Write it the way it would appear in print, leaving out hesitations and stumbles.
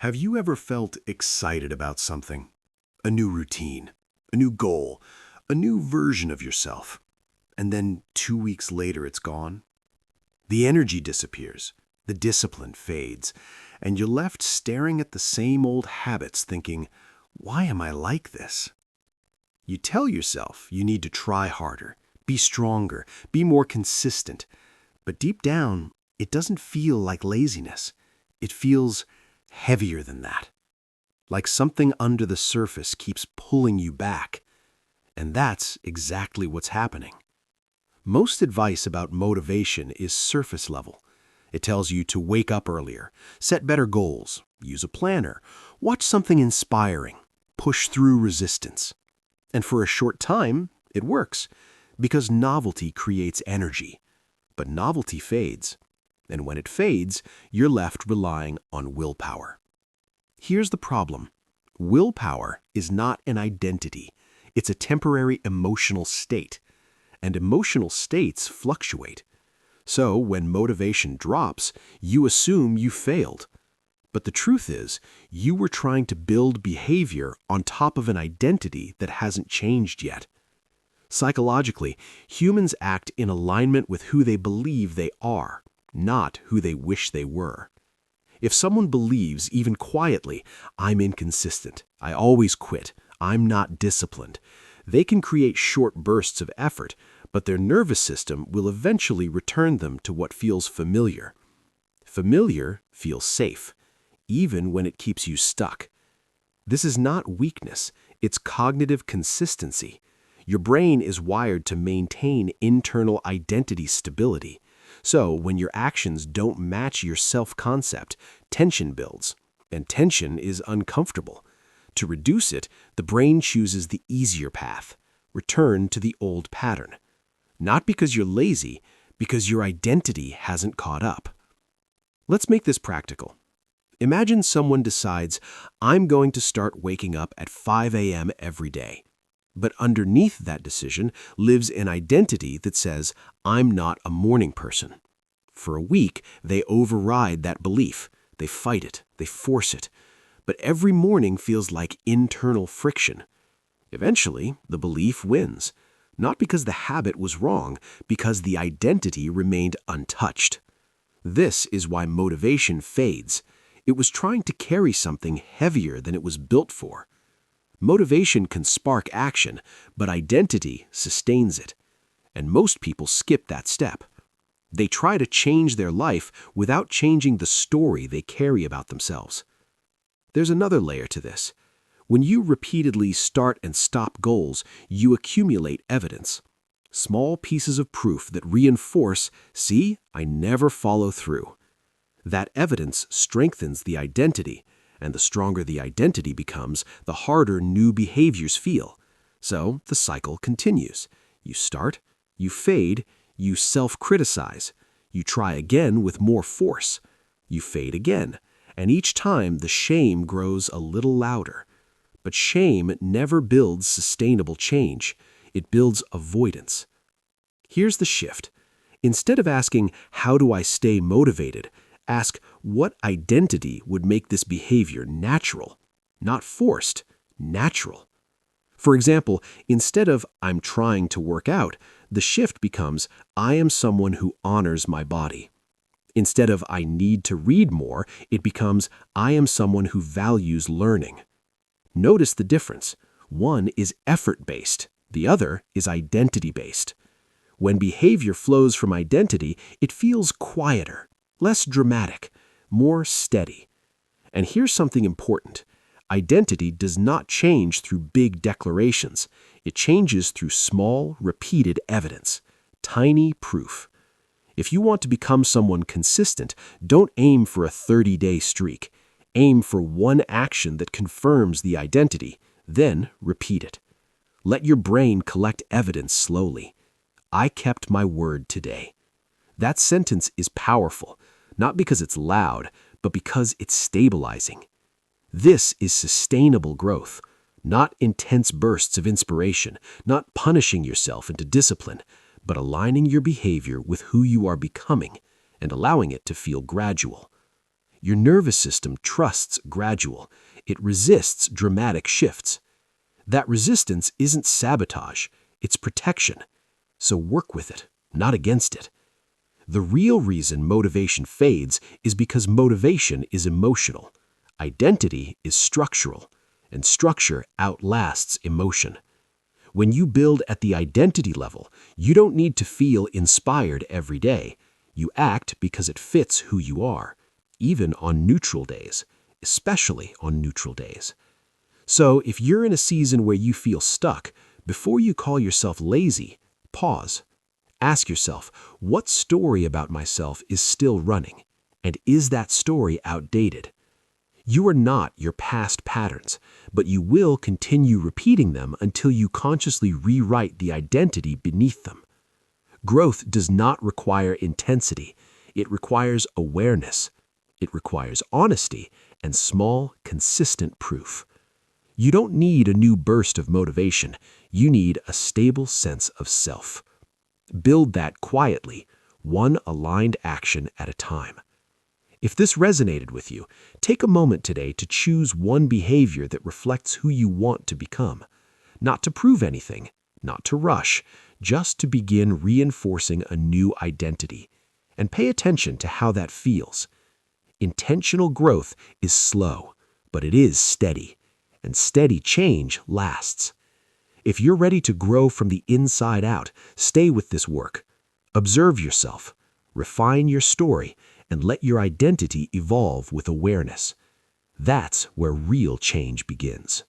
Have you ever felt excited about something? A new routine, a new goal, a new version of yourself, and then 2 weeks later it's gone? The energy disappears, the discipline fades, and you're left staring at the same old habits thinking, why am I like this? You tell yourself you need to try harder, be stronger, be more consistent, but deep down, it doesn't feel like laziness. It feels heavier than that. Like something under the surface keeps pulling you back. And that's exactly what's happening. Most advice about motivation is surface level. It tells you to wake up earlier, set better goals, use a planner, watch something inspiring, push through resistance. And for a short time, it works, because novelty creates energy. But novelty fades. And when it fades, you're left relying on willpower. Here's the problem. Willpower is not an identity. It's a temporary emotional state. And emotional states fluctuate. So when motivation drops, you assume you failed. But the truth is, you were trying to build behavior on top of an identity that hasn't changed yet. Psychologically, humans act in alignment with who they believe they are, not who they wish they were. If someone believes, even quietly, I'm inconsistent, I always quit, I'm not disciplined, they can create short bursts of effort, but their nervous system will eventually return them to what feels familiar. Familiar feels safe, even when it keeps you stuck. This is not weakness, it's cognitive consistency. Your brain is wired to maintain internal identity stability. So when your actions don't match your self-concept, tension builds, and tension is uncomfortable. To reduce it, the brain chooses the easier path, return to the old pattern. Not because you're lazy, because your identity hasn't caught up. Let's make this practical. Imagine someone decides, I'm going to start waking up at 5 a.m. every day. But underneath that decision lives an identity that says, I'm not a morning person. For a week, they override that belief. They fight it. They force it. But every morning feels like internal friction. Eventually, the belief wins. Not because the habit was wrong, because the identity remained untouched. This is why motivation fades. It was trying to carry something heavier than it was built for. Motivation can spark action, but identity sustains it. And most people skip that step. They try to change their life without changing the story they carry about themselves. There's another layer to this. When you repeatedly start and stop goals, you accumulate evidence. Small pieces of proof that reinforce, see, I never follow through. That evidence strengthens the identity. And the stronger the identity becomes, the harder new behaviors feel. So the cycle continues. You start, you fade, you self-criticize. You try again with more force. You fade again. And each time the shame grows a little louder. But shame never builds sustainable change. It builds avoidance. Here's the shift. Instead of asking, how do I stay motivated? Ask, what identity would make this behavior natural? Not forced, natural. For example, instead of I'm trying to work out, the shift becomes I am someone who honors my body. Instead of I need to read more, it becomes I am someone who values learning. Notice the difference. One is effort-based, the other is identity-based. When behavior flows from identity, it feels quieter, less dramatic, more steady. And here's something important. Identity does not change through big declarations. It changes through small, repeated evidence, tiny proof. If you want to become someone consistent, don't aim for a 30-day streak. Aim for one action that confirms the identity, then repeat it. Let your brain collect evidence slowly. I kept my word today. That sentence is powerful. Not because it's loud, but because it's stabilizing. This is sustainable growth, not intense bursts of inspiration, not punishing yourself into discipline, but aligning your behavior with who you are becoming and allowing it to feel gradual. Your nervous system trusts gradual. It resists dramatic shifts. That resistance isn't sabotage, it's protection. So work with it, not against it. The real reason motivation fades is because motivation is emotional. Identity is structural, and structure outlasts emotion. When you build at the identity level, you don't need to feel inspired every day. You act because it fits who you are, even on neutral days, especially on neutral days. So if you're in a season where you feel stuck, before you call yourself lazy, pause. Ask yourself, what story about myself is still running? And is that story outdated? You are not your past patterns, but you will continue repeating them until you consciously rewrite the identity beneath them. Growth does not require intensity. It requires awareness. It requires honesty and small, consistent proof. You don't need a new burst of motivation. You need a stable sense of self. Build that quietly, one aligned action at a time. If this resonated with you, take a moment today to choose one behavior that reflects who you want to become. Not to prove anything, not to rush, just to begin reinforcing a new identity. And pay attention to how that feels. Intentional growth is slow, but it is steady. And steady change lasts. If you're ready to grow from the inside out, stay with this work. Observe yourself, refine your story, and let your identity evolve with awareness. That's where real change begins.